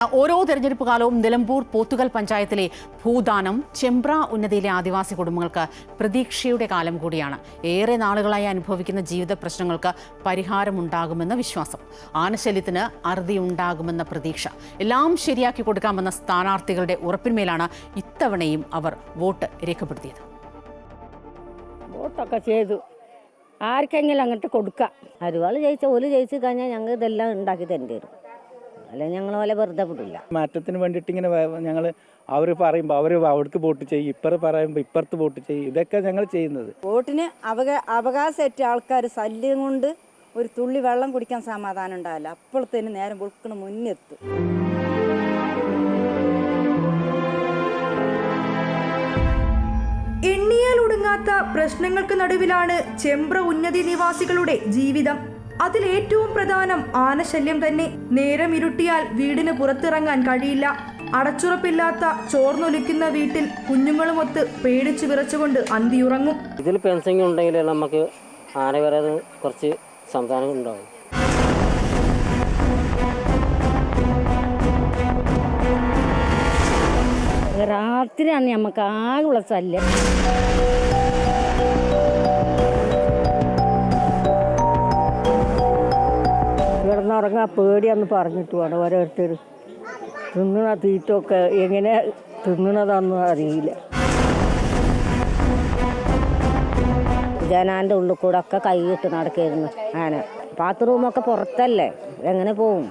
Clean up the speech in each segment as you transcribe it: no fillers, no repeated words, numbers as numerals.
ഓരോ തെരഞ്ഞെടുപ്പ് കാലവും നിലമ്പൂർ പോത്തുകൽ പഞ്ചായത്തിലെ ഭൂദാനം ചെമ്പ്ര ഉന്നതിയിലെ ആദിവാസി കുടുംബങ്ങൾക്ക് പ്രതീക്ഷയുടെ കാലം കൂടിയാണ്. ഏറെ നാളുകളായി അനുഭവിക്കുന്ന ജീവിത പ്രശ്നങ്ങൾക്ക് പരിഹാരമുണ്ടാകുമെന്ന വിശ്വാസം, ആനശല്യത്തിന് അറുതിയുണ്ടാകുമെന്ന പ്രതീക്ഷ, എല്ലാം ശരിയാക്കി കൊടുക്കാമെന്ന സ്ഥാനാർത്ഥികളുടെ ഉറപ്പിന്മേലാണ് ഇത്തവണയും അവർ വോട്ട് രേഖപ്പെടുത്തിയത്. വോട്ടൊക്കെ ചെയ്തു, ആർക്കെങ്കിലും അങ്ങോട്ട് കൊടുക്കാം. അരുവാൾ ജയിച്ചു കഴിഞ്ഞാൽ ഞങ്ങൾ ഇതെല്ലാം ഉണ്ടാക്കി തരേണ്ടി വരും. അല്ല, ഞങ്ങൾ പോലെ വെറുതെ വിടില്ല. മാറ്റത്തിന് വേണ്ടിയിട്ട് ഇങ്ങനെ ഞങ്ങൾ അവർ പറയുമ്പോൾ അവർ അവിടേക്ക് വോട്ട് ചെയ്യും, ഇപ്പുറത്ത് പറയുമ്പോൾ ഇപ്പുറത്ത് വോട്ട് ചെയ്യും. ഇതൊക്കെ ഞങ്ങൾ ചെയ്യുന്നത്. വോട്ടിന് അവകാശമേറ്റ ആൾക്കാർ ശല്യം കൊണ്ട് ഒരു തുള്ളി വെള്ളം കുടിക്കാൻ സമാധാനം ഉണ്ടാവില്ല. അപ്പോഴത്തേന് നേരം വെളുക്കണ മുന്നെത്തും. എണ്ണിയാൽ ഒടുങ്ങാത്ത പ്രശ്നങ്ങൾക്ക് നടുവിലാണ് ചെമ്പ്ര ഉന്നതി നിവാസികളുടെ ജീവിതം. അതിലേറ്റവും പ്രധാനം ആനശല്യം തന്നെ. നേരം ഇരുട്ടിയാൽ വീടിന് പുറത്തിറങ്ങാൻ കഴിയില്ല. അടച്ചുറപ്പില്ലാത്ത ചോർന്നൊലിക്കുന്ന വീട്ടിൽ കുഞ്ഞുങ്ങളുമൊത്ത് പേടിച്ചു വിറച്ചുകൊണ്ട് അന്തിയുറങ്ങും. ഇതിൽ ഫെൻസിങ് ഉണ്ടെങ്കിൽ നമുക്ക് ആന വരാതെ കുറച്ച് സംവിധാനം ഉണ്ടാവും. രാത്രിയാണ് നമുക്ക് ആകെയുള്ള ശല്യം. കിടന്നുറങ്ങാൻ പേടിയാന്ന് പറഞ്ഞിട്ട് വേണം ഓരോരുത്തർ. തിന്നണ തീറ്റൊക്കെ എങ്ങനെ തിന്നണതാണെന്ന് അറിയില്ല. ജനാൻ്റെ ഉള്ളിൽ കൂടെ ഒക്കെ കൈയിട്ട് നടക്കായിരുന്നു ആന. ബാത്റൂമൊക്കെ പുറത്തല്ലേ, എങ്ങനെ പോവും?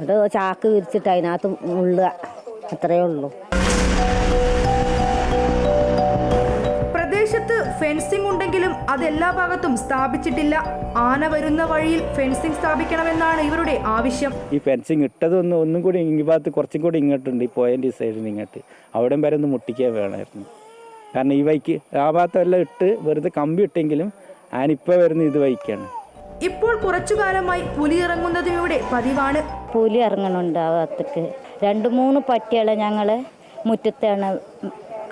അത് ചാക്ക് വിരിച്ചിട്ട് അതിനകത്ത് മുള്ളുക, അത്രയേ ഉള്ളൂ. പ്രദേശത്ത് ഫെൻസിംഗ് ഉണ്ടെങ്കിലും അതെല്ലാ ഭാഗത്തും സ്ഥാപിച്ചിട്ടില്ല. ആന വരുന്ന വഴിയിൽ ഫെൻസിംഗ് സ്ഥാപിക്കണമെന്നാണ് ഇവരുടെ ആവശ്യം. ഈ ഫെൻസിങ് ഇട്ടതൊന്നും ഒന്നും കൂടി ഈ ഭാഗത്ത് കുറച്ചും കൂടി ഇങ്ങോട്ടുണ്ട്, ഈ പോയിന്റ് സൈഡിൽ ഇങ്ങോട്ട് അവിടം വരെ ഒന്ന് മുട്ടിക്കാൻ വേണമായിരുന്നു. കാരണം ഈ വൈക്ക് ആ ഭാഗത്തെല്ലാം ഇട്ട് വെറുതെ കമ്പി ഇട്ടെങ്കിലും ആനിപ്പോൾ വരുന്ന ഇത് വൈക്കാണ്. ഇപ്പോൾ കുറച്ചു കാലമായി പുലി ഇറങ്ങുന്നതും ഇവിടെ പതിവാണ്. പുലി ഇറങ്ങണുണ്ട് ആ ഭാഗത്തേക്ക്. 2-3 പട്ടികളെ ഞങ്ങളെ മുറ്റത്താണ്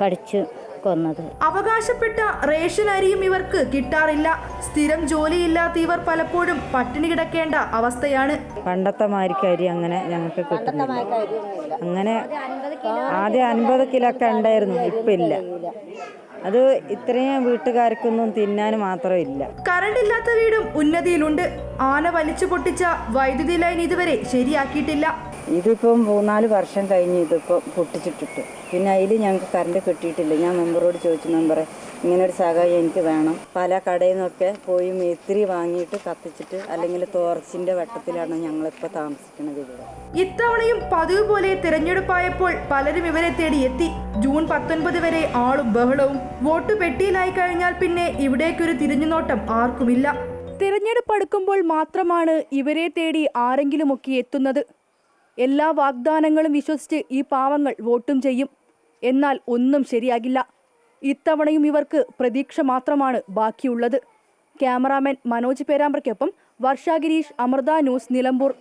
കടിച്ച് കൊന്നത്. അവകാശപ്പെട്ട റേഷൻ അരിയും ഇവർക്ക് കിട്ടാറില്ല. സ്ഥിരം ജോലിയില്ലാത്ത ഇവർ പലപ്പോഴും പട്ടിണി കിടക്കേണ്ട അവസ്ഥയാണ്. പണ്ടത്തെ മാതിരിക്ക് അരി അങ്ങനെ ഞങ്ങൾക്ക് കിട്ടുന്നില്ല. അങ്ങനെ ആദ്യം 50 കിലോ ഒക്കെ ഉണ്ടായിരുന്നു, ഇപ്പം ഇല്ല. അത് ഇത്രയും വീട്ടുകാർക്കൊന്നും തിന്നാൻ മാത്രമില്ല. കറണ്ട് ഇല്ലാത്ത വീടും ഉന്നതിയിലുണ്ട്. ആന വലിച്ചു പൊട്ടിച്ച വൈദ്യുതി ലൈൻ ഇതുവരെ ശരിയാക്കിയിട്ടില്ല. ഇതിപ്പം 3-4 വർഷം കഴിഞ്ഞ് ഇതിപ്പം പൊട്ടിച്ചിട്ടിട്ട് പിന്നെ അതിൽ ഞങ്ങൾക്ക് കറണ്ട് കിട്ടിയിട്ടില്ല. ഞാൻ മെമ്പറോട് ചോദിച്ചു, മെമ്പറെ ഇങ്ങനൊരു സഹായം എനിക്ക് വേണം. പല കടയിൽ നിന്നൊക്കെ പോയി മേത്തിരി വാങ്ങിയിട്ട് കത്തിച്ചിട്ട് അല്ലെങ്കിൽ തോർച്ചിൻ്റെ വെട്ടത്തിലാണ് ഞങ്ങളിപ്പോൾ താമസിക്കുന്നത് ഇവിടെ. ഇത്തവണയും പതിവ് പോലെ തിരഞ്ഞെടുപ്പായപ്പോൾ പലരും ഇവരെ തേടി എത്തി. ജൂൺ 19 വരെ ആളും ബഹളവും. വോട്ട് പെട്ടിയിലായി കഴിഞ്ഞാൽ പിന്നെ ഇവിടേക്കൊരു തിരിഞ്ഞുനോട്ടം ആർക്കുമില്ല. തിരഞ്ഞെടുപ്പ് അടുക്കുമ്പോൾ മാത്രമാണ് ഇവരെ തേടി ആരെങ്കിലുമൊക്കെ എത്തുന്നത്. എല്ലാ വാഗ്ദാനങ്ങളും വിശ്വസിച്ച് ഈ പാവങ്ങൾ വോട്ടും ചെയ്യും. എന്നാൽ ഒന്നും ശരിയാകില്ല. ഇത്തവണയും ഇവർക്ക് പ്രതീക്ഷ മാത്രമാണ് ബാക്കിയുള്ളത്. ക്യാമറാമാൻ മനോജ് പേരാമ്പ്രയ്ക്കൊപ്പം വർഷ ഗിരീഷ്, അമൃത ന്യൂസ്, നിലമ്പൂർ.